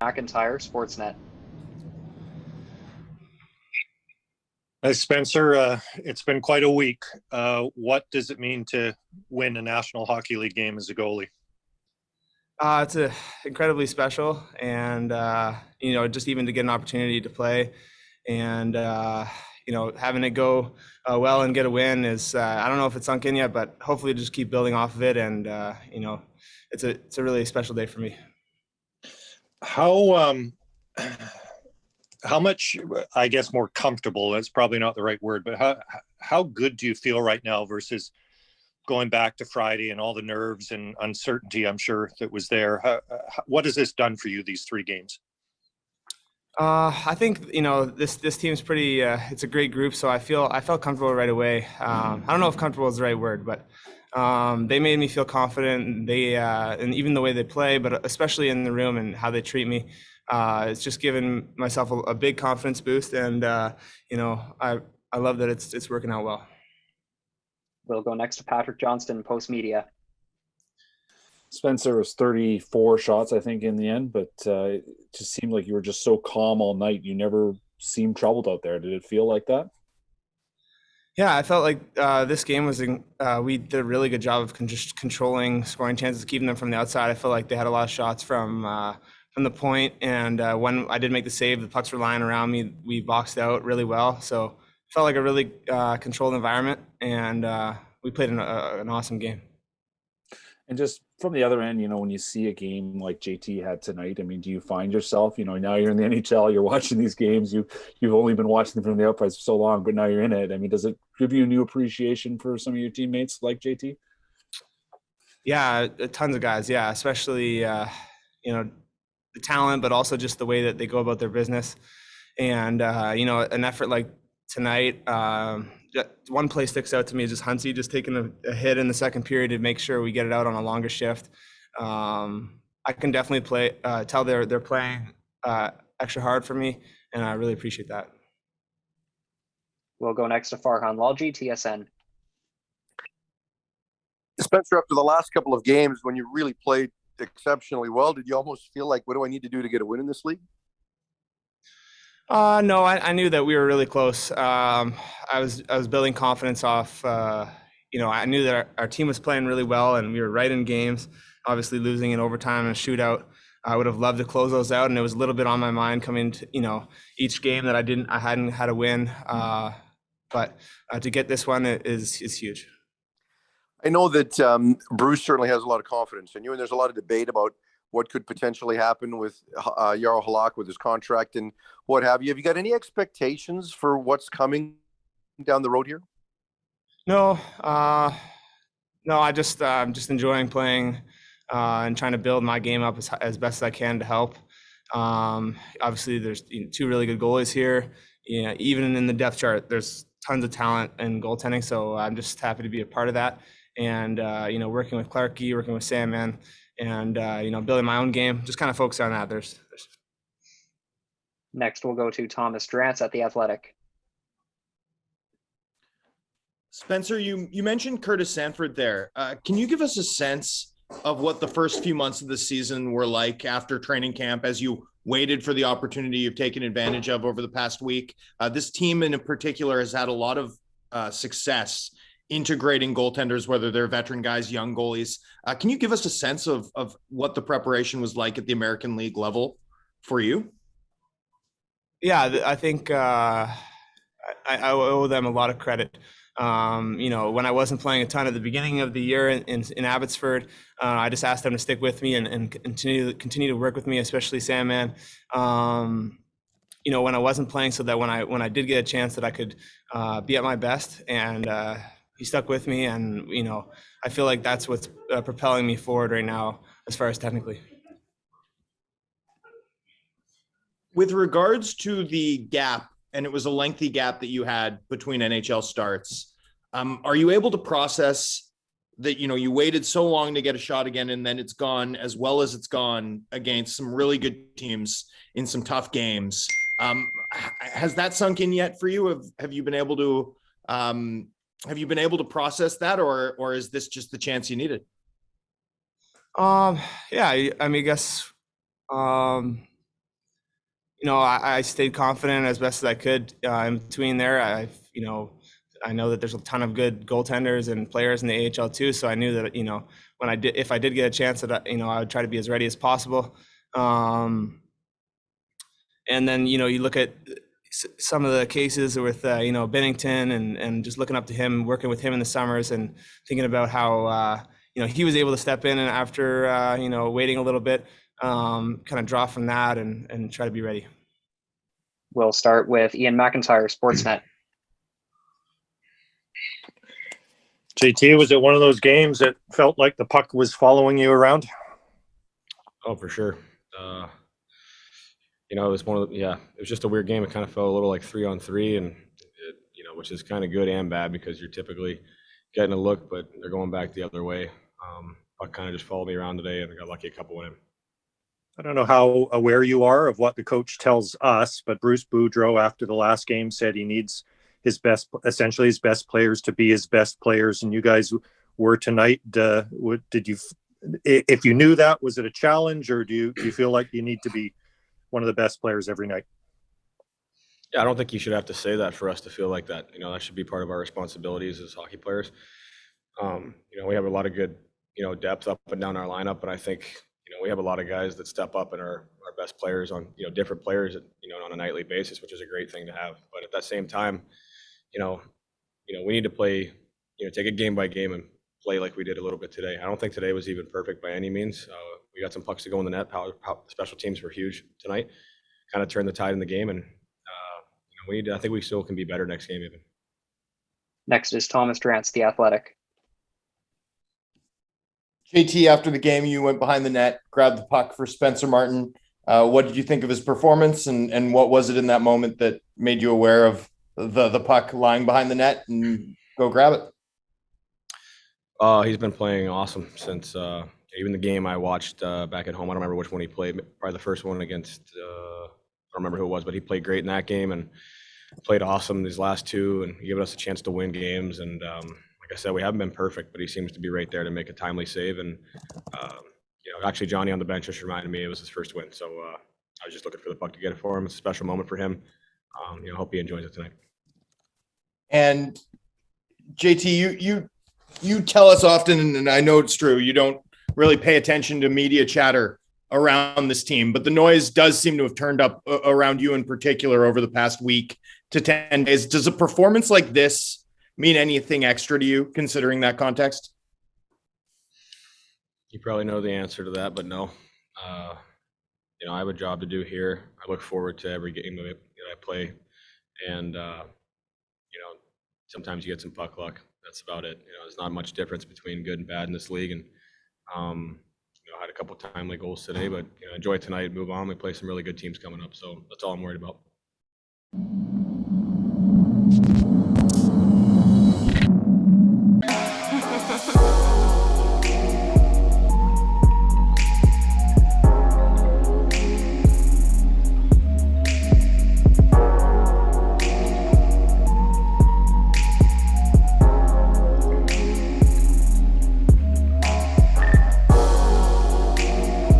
McIntyre, Sportsnet. Hi, Spencer. It's been quite a week. What does it mean to win a National Hockey League game as a goalie? It's incredibly special, and just even to get an opportunity to play, and having it go well and get a win is I don't know if it's sunk in yet, but hopefully just keep building off of it, and it's a really special day for me. How much, I guess, more comfortable, that's probably not the right word, but how good do you feel right now versus going back to Friday and all the nerves and uncertainty, I'm sure, that was there? What has this done for you, these 3 games? I think this team's pretty. It's a great group, so I felt comfortable right away. I don't know if comfortable is the right word, but they made me feel confident. And even the way they play, but especially in the room and how they treat me, it's just given myself a big confidence boost. And I love that it's working out well. We'll go next to Patrick Johnston, Post Media. Spencer was 34 shots, I think, in the end, but it just seemed like you were just so calm all night. You never seemed troubled out there. Did it feel like that? Yeah, I felt like this game we did a really good job of just controlling scoring chances, keeping them from the outside. I felt like they had a lot of shots from the point, and when I did make the save, the pucks were lying around me. We boxed out really well, so it felt like a really controlled environment, and we played an awesome game. And just from the other end, when you see a game like JT had tonight, I mean, do you find yourself, now you're in the NHL, you're watching these games, you've only been watching them from the outside for so long, but now you're in it. I mean, does it give you a new appreciation for some of your teammates like JT? Yeah, tons of guys. Yeah, especially the talent, but also just the way that they go about their business. And an effort like tonight. One play sticks out to me is just Huntsy just taking a hit in the second period to make sure we get it out on a longer shift. I can definitely tell they're playing extra hard for me, and I really appreciate that. We'll go next to Farhan Lalji, TSN. Spencer, up to the last couple of games when you really played exceptionally well, did you almost feel like, what do I need to do to get a win in this league? No, I knew that we were really close. I was building confidence off. I knew that our team was playing really well, and we were right in games. Obviously, losing in overtime and a shootout, I would have loved to close those out, and it was a little bit on my mind coming to each game that I hadn't had a win. But to get this one is huge. I know that Bruce certainly has a lot of confidence in you, and there's a lot of debate about what could potentially happen with Jaro Halak with his contract and what have you. Have you got any expectations for what's coming down the road here? No, I'm just enjoying playing and trying to build my game up as best as I can to help. Obviously, there's 2 really good goalies here. Even in the depth chart, there's tons of talent in goaltending. So I'm just happy to be a part of that. And working with Clarkey, working with Sandman, and building my own game, just kind of focus on that. There's Next, we'll go to Thomas Drance at The Athletic. Spencer, you mentioned Curtis Sanford there. Can you give us a sense of what the first few months of the season were like after training camp as you waited for the opportunity you've taken advantage of over the past week? This team in particular has had a lot of success integrating goaltenders, whether they're veteran guys, young goalies. Can you give us a sense of what the preparation was like at the American League level for you? Yeah, I think I owe them a lot of credit. When I wasn't playing a ton at the beginning of the year in Abbotsford, I just asked them to stick with me and continue to work with me, especially Sandman. When I wasn't playing, so that when I did get a chance that I could be at my best, and he stuck with me, and I feel like that's what's propelling me forward right now as far as technically. With regards to the gap, and it was a lengthy gap that you had between NHL starts, are you able to process that, you waited so long to get a shot again, and then it's gone as well as it's gone against some really good teams in some tough games? Has that sunk in yet for you? Have you been able to process that, or is this just the chance you needed? Yeah, I mean, I guess I stayed confident as best as I could in between there. I know that there's a ton of good goaltenders and players in the AHL too. So I knew that, if I did get a chance, that, I would try to be as ready as possible. And then, you look at some of the cases with, Bennington and just looking up to him, working with him in the summers and thinking about how, he was able to step in and after, waiting a little bit, kind of draw from that and try to be ready. We'll start with Ian McIntyre, Sportsnet. JT, was it one of those games that felt like the puck was following you around? Oh, for sure. It was it was just a weird game. It kind of felt a little like 3-on-3 and which is kind of good and bad because you're typically getting a look, but they're going back the other way. Puck kind of just followed me around today and I got lucky a couple went in. I don't know how aware you are of what the coach tells us, but Bruce Boudreau after the last game said he needs his best players to be his best players. And you guys were tonight. If you knew that, was it a challenge or do you feel like you need to be one of the best players every night? Yeah, I don't think you should have to say that for us to feel like that. That should be part of our responsibilities as hockey players. We have a lot of good, depth up and down our lineup, but I think, we have a lot of guys that step up and are our best players on, different players, on a nightly basis, which is a great thing to have. But at that same time, we need to play, take it game by game and play like we did a little bit today. I don't think today was even perfect by any means. We got some pucks to go in the net. Special teams were huge tonight, kind of turned the tide in the game. And, I think we still can be better next game even. Next is Thomas Drance, The Athletic. JT, after the game, you went behind the net, grabbed the puck for Spencer Martin. What did you think of his performance, and what was it in that moment that made you aware of the puck lying behind the net and go grab it? He's been playing awesome since even the game I watched back at home. I don't remember which one he played. Probably the first one against I don't remember who it was, but he played great in that game and played awesome these last two and giving us a chance to win games. And like I said, we haven't been perfect, but he seems to be right there to make a timely save. And actually Johnny on the bench just reminded me it was his first win. So I was just looking for the puck to get it for him. It's a special moment for him. Hope he enjoys it tonight. And JT, you tell us often, and I know it's true, you don't really pay attention to media chatter around this team, but the noise does seem to have turned up around you in particular over the past week to 10 days. Does a performance like this mean anything extra to you, considering that context? You probably know the answer to that, but no. I have a job to do here. I look forward to every game that I play, and sometimes you get some puck luck. That's about it. There's not much difference between good and bad in this league, and I had a couple timely goals today, but enjoy tonight, move on. We play some really good teams coming up, so that's all I'm worried about.